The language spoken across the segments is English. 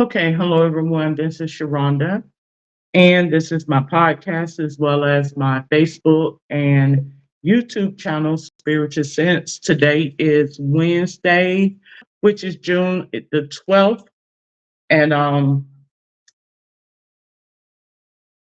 Okay, hello everyone. This is Sharonda, and this is my podcast as well as my Facebook and YouTube channel, Spiritual Sense. Today is Wednesday, which is June the 12th. And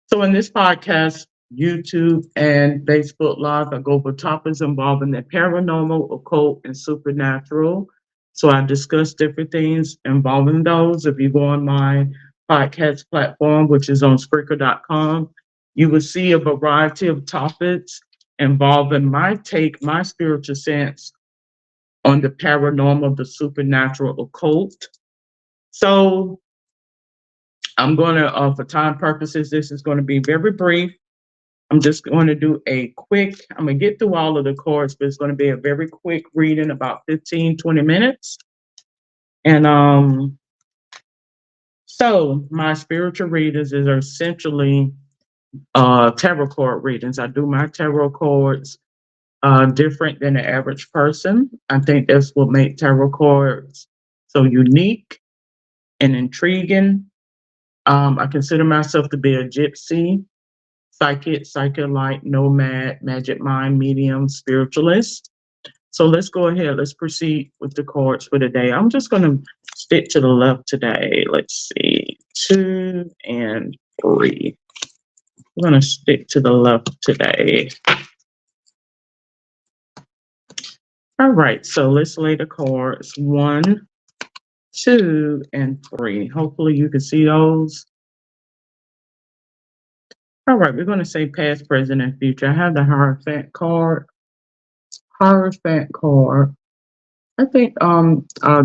so in this podcast, YouTube and Facebook Live, I go over topics involving the paranormal, occult, and supernatural. So I discuss different things involving those. If you go on my podcast platform, which is on Spreaker.com, you will see a variety of topics involving my take, my spiritual sense on the paranormal, the supernatural, occult. So I'm going to, for time purposes, this is going to be very brief. I'm just going to do a quick, I'm going to get through all of the cards, but it's going to be a very quick reading, about 15, 20 minutes. And so my spiritual readings is essentially tarot card readings. I do my tarot cards different than the average person. I think that's what makes tarot cards so unique and intriguing. I consider myself to be a gypsy, psychic, psycholyte, nomad, magic mind, medium, spiritualist. So let's go ahead. Let's proceed with the cards for today. I'm just going to stick to the left today. Let's see, 2 and 3. We're going to stick to the left today. All right. So let's lay the cards 1, 2, and 3. Hopefully you can see those. All right. We're going to say past, present, and future. I have the Hierophant card. Hierophant card. I think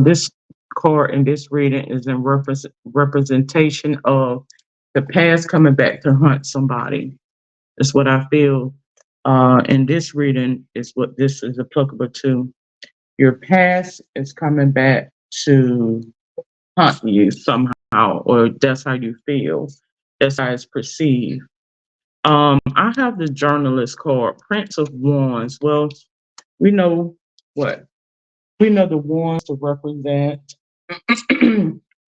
this card in this reading is in representation of the past coming back to hunt somebody. That's what I feel. In this reading is what this is applicable to. Your past is coming back to haunt you somehow, or that's how you feel. That's how it's perceived. I have the journalist card, Prince of Wands. Well, we know what we know the wands to represent.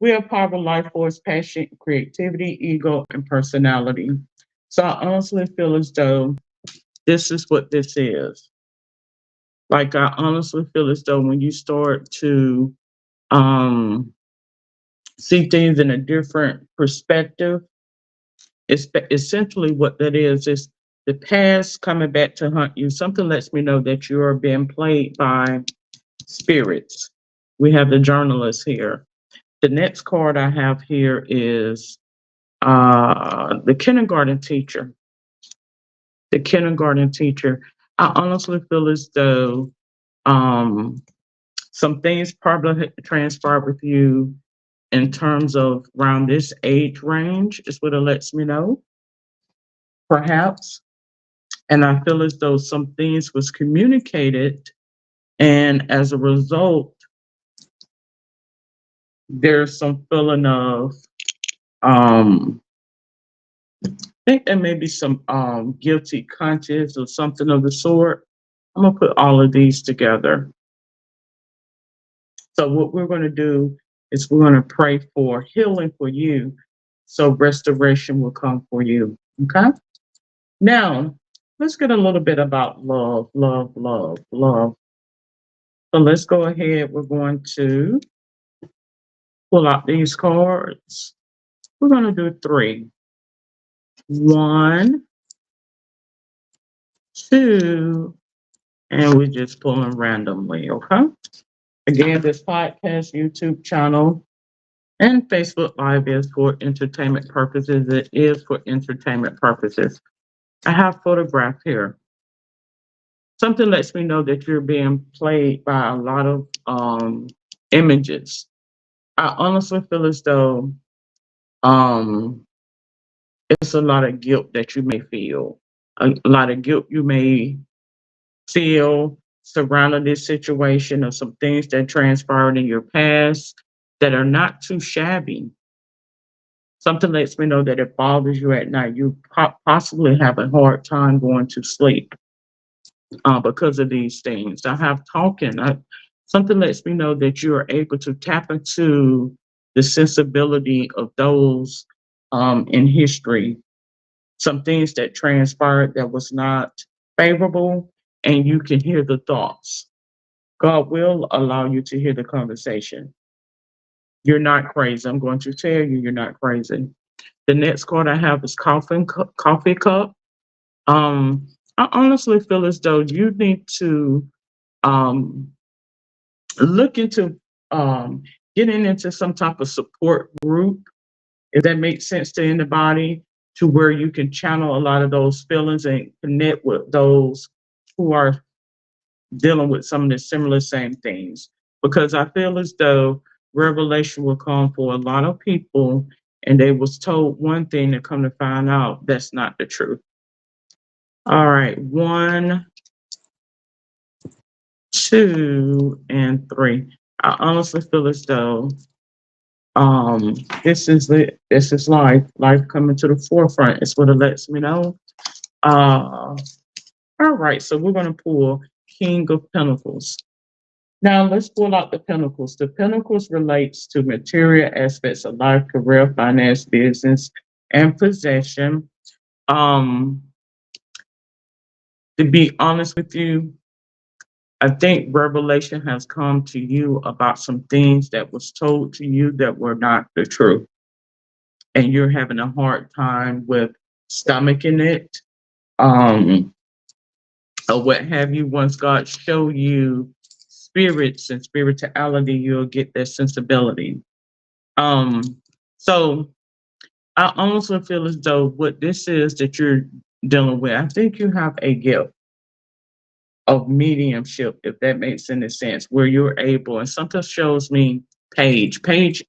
We have power, life force, passion, creativity, ego, and personality. So I honestly feel as though this is what this is. Like I honestly feel as though when you start to um, see things in a different perspective, it's essentially what that is the past coming back to hunt you. Something lets me know that you are being played by spirits. We have the journalist here. The next card I have here is the kindergarten teacher. The kindergarten teacher. I honestly feel as though um, some things probably transpired with you in terms of around this age range, is what it lets me know, perhaps. And I feel as though some things was communicated, and as a result, there's some feeling of um, think there may be some guilty conscience or something of the sort. I'm gonna put all of these together. So what we're gonna do is we're gonna pray for healing for you, so restoration will come for you. Okay. Now let's get a little bit about love, love, love, love. So let's go ahead. We're going to pull out these cards. We're gonna do 3. 1, 2, and we're just pulling randomly. Okay. Again, this podcast, YouTube channel, and Facebook Live is for entertainment purposes. It is for entertainment purposes. I have photographs here. Something lets me know that you're being played by a lot of images. I honestly feel as though um, it's a lot of guilt that you may feel, a lot of guilt you may feel surrounding this situation, or some things that transpired in your past that are not too shabby. Something lets me know that it bothers you at night. You possibly have a hard time going to sleep because of these things. I have talking. Something lets me know that you are able to tap into the sensibility of those in history, some things that transpired that was not favorable, and you can hear the thoughts. God will allow you to hear the conversation. You're not crazy. I'm going to tell you, you're not crazy. The next card I have is coffee cup. Um, I honestly feel as though you need to um, look into um, getting into some type of support group, if that makes sense to anybody, to where you can channel a lot of those feelings and connect with those who are dealing with some of the similar same things. Because I feel as though revelation will come for a lot of people, and they was told one thing to come to find out that's not the truth. All right, one, two, and three. I honestly feel as though this is life coming to the forefront. It's what it lets me know. Uh, all right, so we're gonna pull King of Pentacles. Now let's pull out the Pentacles. The Pentacles relates to material aspects of life, career, finance, business, and possession. Um, to be honest with you, I think revelation has come to you about some things that was told to you that were not the truth, and you're having a hard time with stomaching it, um, or what have you. Once God show you spirits and spirituality, you'll get that sensibility. Um, so I honestly feel as though what this is that you're dealing with, I think you have a gift of mediumship, if that makes any sense, where you're able, and sometimes shows me page. Page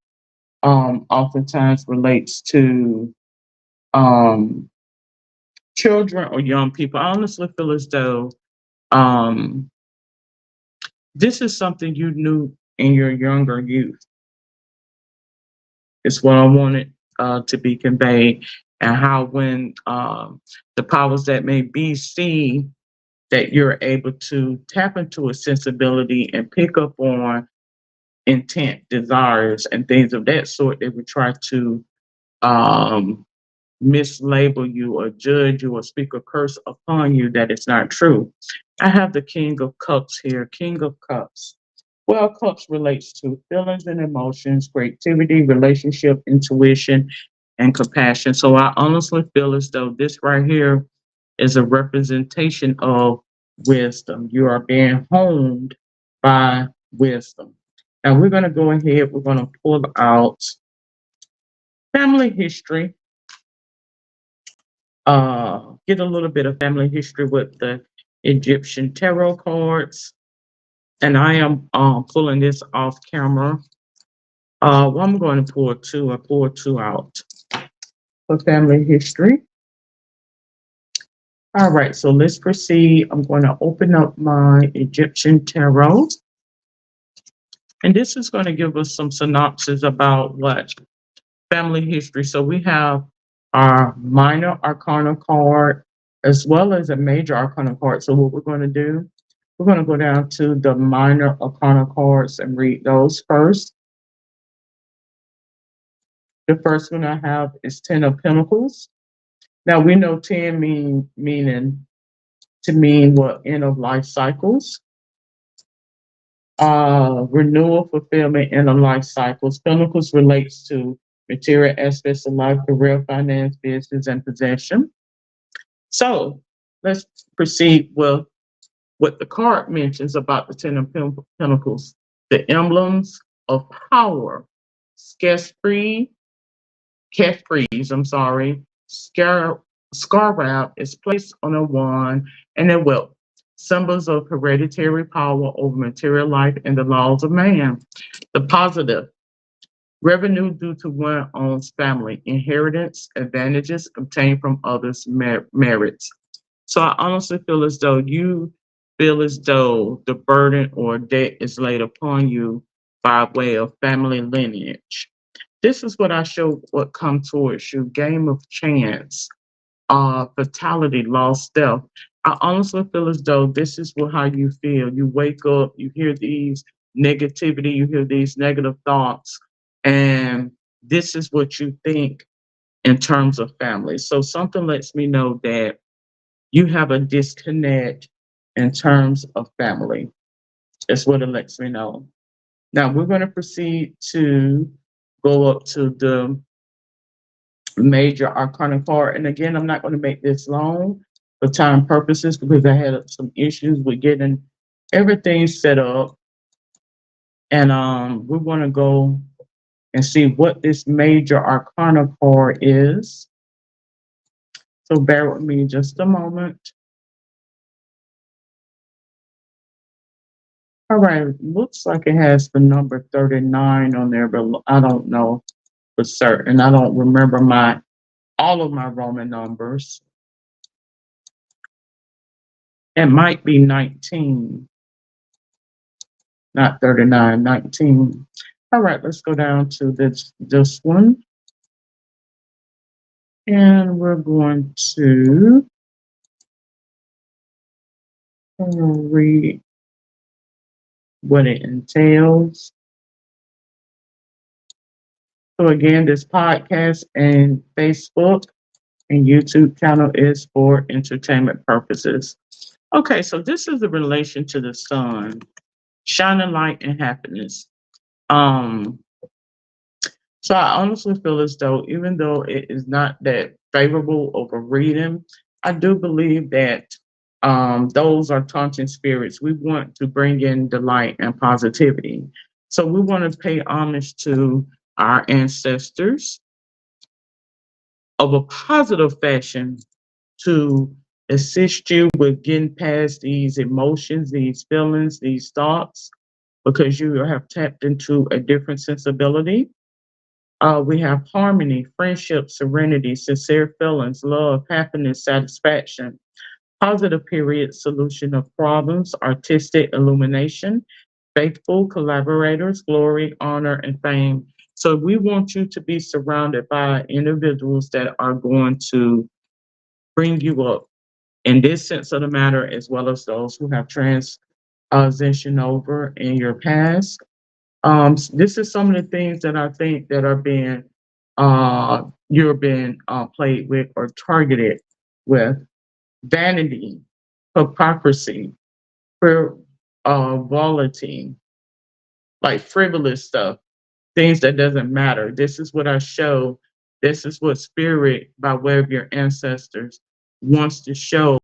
oftentimes relates to um children or young people. I honestly feel as though um this is something you knew in your younger youth. It's what I wanted to be conveyed, and how when the powers that may be see that you're able to tap into a sensibility and pick up on intent, desires, and things of that sort, they would try to um, mislabel you or judge you or speak a curse upon you that is not true. I have the King of Cups here. King of Cups. Well, cups relates to feelings and emotions, creativity, relationship, intuition, and compassion. So I honestly feel as though this right here is a representation of wisdom. You are being honed by wisdom. Now we're going to go ahead, we're going to pull out family history, get a little bit of family history with the Egyptian tarot cards. And I am pulling this off camera. Well, I'm going to pull two. I pull two out for family history. All right, so let's proceed. I'm going to open up my Egyptian tarot. And this is going to give us some synopsis about what family history. So we have our minor arcana card as well as a major arcana card. So what we're going to do, we're going to go down to the minor arcana cards and read those first. The first one I have is Ten of Pentacles. Now we know 10 meaning to mean what end of life cycles, renewal, fulfillment, end of life cycles. Pentacles relates to material aspects of life, career, finance, business, and possession. So let's proceed with what the card mentions about the Ten of Pentacles. The emblems of power, scarce-free, catchphrase, I'm sorry, scarab is placed on a wand and a whip, symbols of hereditary power over material life and the laws of man. The positive, revenue due to one owns family, inheritance, advantages obtained from others' merits. So I honestly feel as though you feel as though the burden or debt is laid upon you by way of family lineage. This is what I show what come towards you. Game of chance, fatality, lost death. I honestly feel as though this is what how you feel. You wake up, you hear these negativity, you hear these negative thoughts, And this is what you think in terms of family. So something lets me know that you have a disconnect in terms of family. That's what it lets me know. Now we're going to proceed to go up to the major arcana card. And again, I'm not going to make this long for time purposes because I had some issues with getting everything set up. And we're going to go and see what this major arcana card is. So bear with me just a moment. All right, looks like it has the number 39 on there, but I don't know for certain. I don't remember my all of my Roman numbers. It might be 19, not 39, 19. All right, let's go down to this one. And we're going to read what it entails. So again, this podcast and Facebook and YouTube channel is for entertainment purposes. Okay, so this is the relation to the sun, shining light and happiness. Um, so I honestly feel as though even though it is not that favorable of a reading, I do believe that those are taunting spirits. We want to bring in delight and positivity. So we want to pay homage to our ancestors of a positive fashion to assist you with getting past these emotions, these feelings, these thoughts, because you have tapped into a different sensibility. We have harmony, friendship, serenity, sincere feelings, love, happiness, satisfaction, positive period, solution of problems, artistic illumination, faithful collaborators, glory, honor, and fame. So we want you to be surrounded by individuals that are going to bring you up in this sense of the matter, as well as those who have transitioned over in your past. This is some of the things that I think that are being you're being played with or targeted with: vanity, hypocrisy, frivolity, like frivolous stuff, things that doesn't matter. This is what I show. This is what spirit, by way of your ancestors, wants to show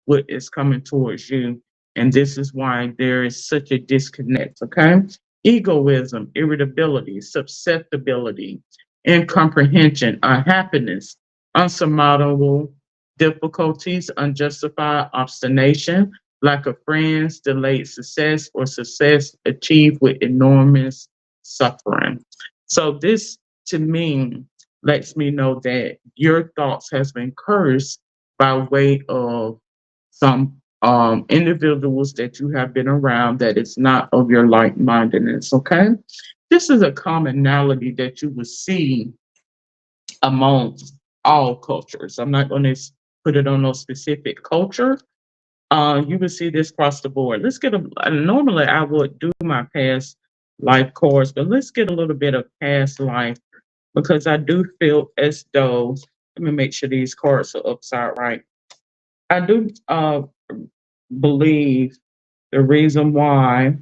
what is coming towards you. And this is why there is such a disconnect, okay? Egoism, irritability, susceptibility, incomprehension, unhappiness, unsurmountable difficulties, unjustified obstination, lack of friends, delayed success, or success achieved with enormous suffering. So this to me lets me know that your thoughts has been cursed by way of some individuals that you have been around that is not of your like-mindedness. Okay, this is a commonality that you will see amongst all cultures. I'm not going to put it on no specific culture. You will see this across the board. Let's get a. Normally, I would do my past life course, but let's get a little bit of past life because I do feel as though. Let me make sure these cards are upside right. I do believe the reason why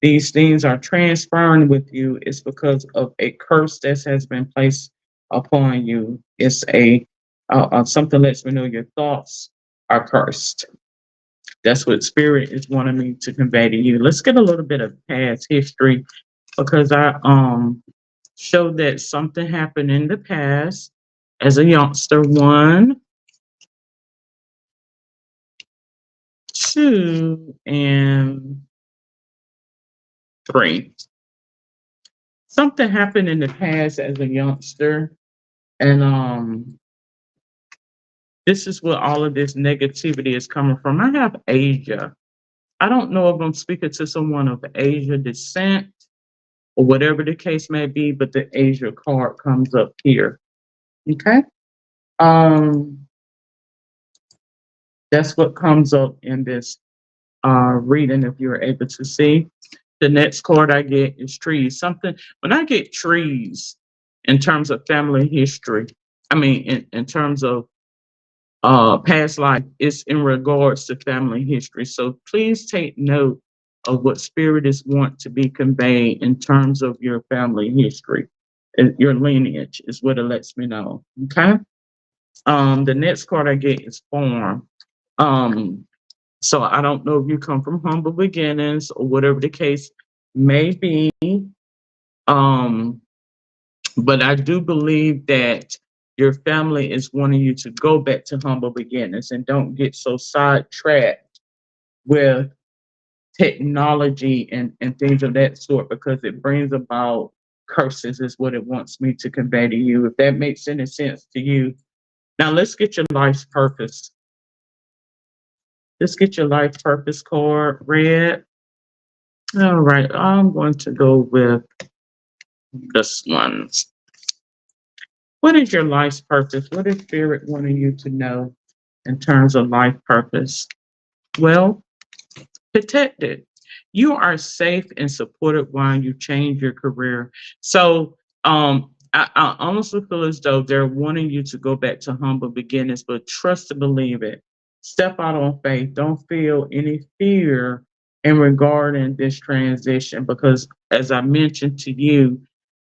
these things are transferring with you is because of a curse that has been placed upon you. It's a something lets me know your thoughts are cursed. That's what spirit is wanting me to convey to you. Let's get a little bit of past history because I showed that something happened in the past as a youngster. One, two, and three. Something happened in the past as a youngster, and this is where all of this negativity is coming from. I have Asia. I don't know if I'm speaking to someone of Asia descent or whatever the case may be, but the Asia card comes up here. Okay. Um, that's what comes up in this reading, if you're able to see. The next card I get is trees. Something when I get trees in terms of family history, I mean in terms of past life, it's in regards to family history. So please take note of what spirit is want to be conveyed in terms of your family history. Your lineage is what it lets me know. Okay. The next card I get is farm. Um, so I don't know if you come from humble beginnings or whatever the case may be. Um, but I do believe that your family is wanting you to go back to humble beginnings and don't get so sidetracked with technology and things of that sort because it brings about curses, is what it wants me to convey to you. If that makes any sense to you. Now let's get your life's purpose. Let's get your life purpose card read. All right, I'm going to go with this one. What is your life's purpose? What is spirit wanting you to know in terms of life purpose? Well, protected. You are safe and supported while you change your career. So I honestly feel as though they're wanting you to go back to humble beginnings, but trust and believe it. Step out on faith. Don't feel any fear in regarding this transition because as I mentioned to you,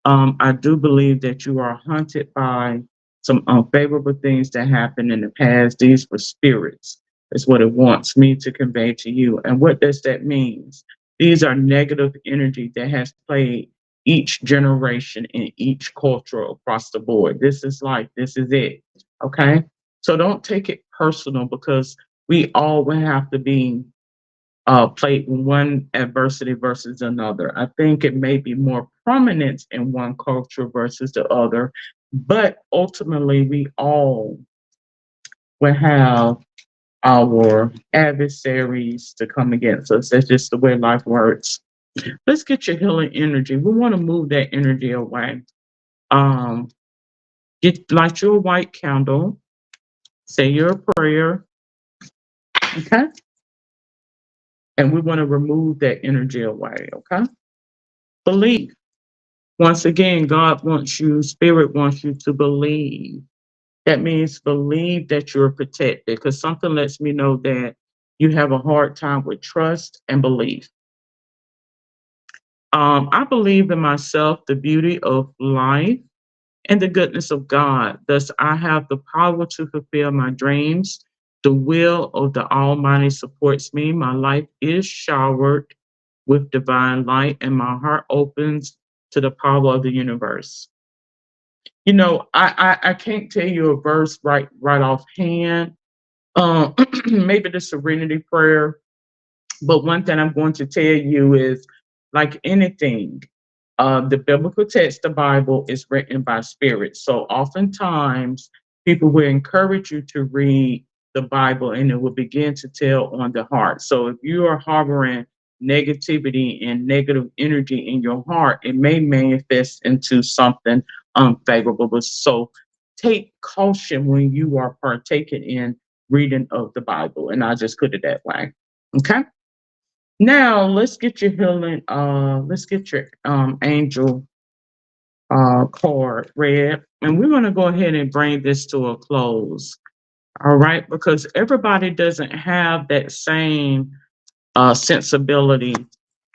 I do believe that you are haunted by some unfavorable things that happened in the past. These were spirits, is what it wants me to convey to you. And what does that mean? These are negative energy that has played each generation in each culture across the board. This is life. This is it. Okay. So don't take it personal because we all will have to be played one adversity versus another. I think it may be more prominent in one culture versus the other, but ultimately we all will have our adversaries to come against us. That's just the way life works. Let's get your healing energy. We want to move that energy away. Um, light your white candle, say your prayer, okay? And we want to remove that energy away, okay? Believe. Once again, God wants you, Spirit wants you to believe. That means believe that you're protected because something lets me know that you have a hard time with trust and belief. I believe in myself, the beauty of life, and the goodness of God. Thus, I have the power to fulfill my dreams. The will of the Almighty supports me. My life is showered with divine light, and my heart opens to the power of the universe. You know, I can't tell you a verse right offhand. Um, maybe the Serenity Prayer, but one thing I'm going to tell you is, like anything, the biblical text, the Bible, is written by spirit. So oftentimes people will encourage you to read the Bible and it will begin to tell on the heart. So if you are harboring negativity and negative energy in your heart, it may manifest into something unfavorable. So take caution when you are partaking in reading of the Bible. And I just put it that way. Okay. Now let's get your healing. Let's get your angel card read, and we're going to go ahead and bring this to a close. All right, because everybody doesn't have that same sensibility.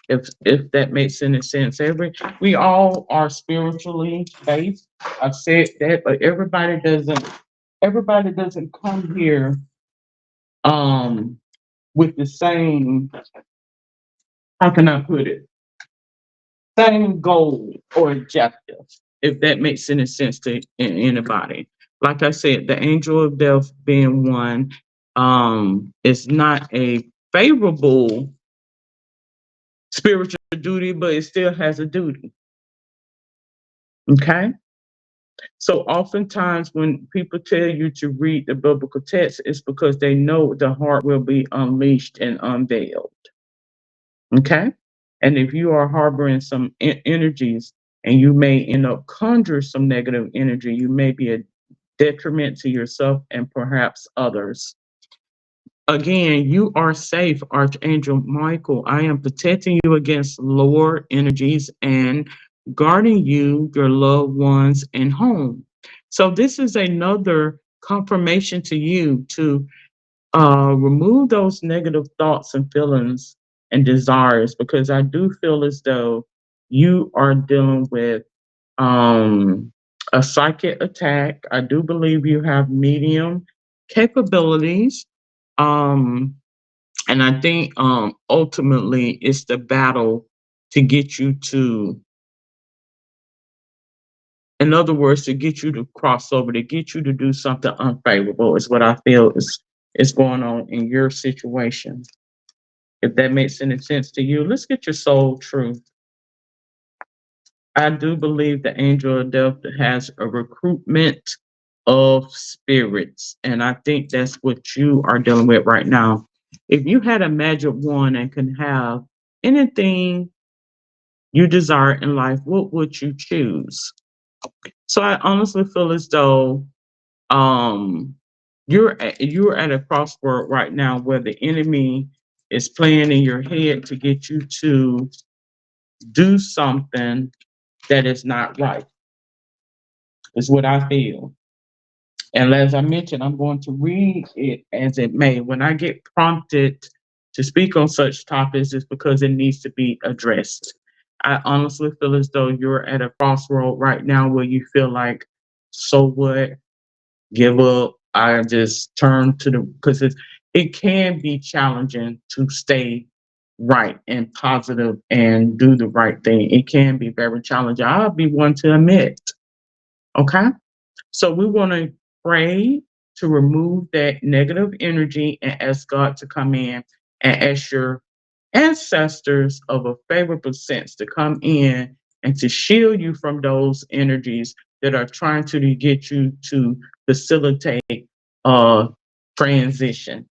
If that makes any sense, we all are spiritually based. I've said that, but everybody doesn't. Everybody doesn't come here um with the same. How can I put it? Same goal or objective, if that makes any sense to anybody. Like I said, the angel of death being one is not a favorable spiritual duty, but it still has a duty. Okay. So oftentimes when people tell you to read the biblical text, it's because they know the heart will be unleashed and unveiled. Okay. And if you are harboring some energies and you may end up conjure some negative energy, you may be a detriment to yourself and perhaps others. Again, you are safe, Archangel Michael. I am protecting you against lower energies and guarding you, your loved ones, and home. So, this is another confirmation to you to remove those negative thoughts and feelings and desires, because I do feel as though you are dealing with um, a psychic attack. I do believe you have medium capabilities. Um, and I think ultimately it's the battle to get you to, in other words, to get you to cross over, to get you to do something unfavorable is what I feel is going on in your situation. If that makes any sense to you, let's get your soul truth. I do believe the angel of death has a recruitment of spirits, and I think that's what you are dealing with right now. If you had a magic wand and could have anything you desire in life, what would you choose? So I honestly feel as though um, you're at a crossword right now where the enemy is playing in your head to get you to do something that is not right. Is what I feel. And as I mentioned, I'm going to read it as it may. When I get prompted to speak on such topics, it's because it needs to be addressed. I honestly feel as though you're at a crossroad right now where you feel like, so what? Give up. I just turn to the, because it can be challenging to stay right and positive and do the right thing. It can be very challenging. I'll be one to admit. Okay. So we want to pray to remove that negative energy and ask God to come in and ask your ancestors of a favorable sense to come in and to shield you from those energies that are trying to get you to facilitate a transition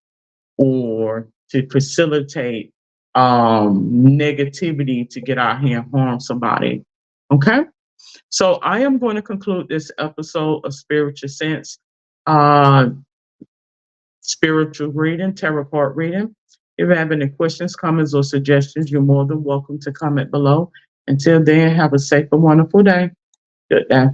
or to facilitate negativity to get out here and harm somebody. Okay? So I am going to conclude this episode of Spiritual Sense, uh, spiritual reading, tarot card reading. If you have any questions, comments, or suggestions, you're more than welcome to comment below. Until then, have a safe and wonderful day. Good day.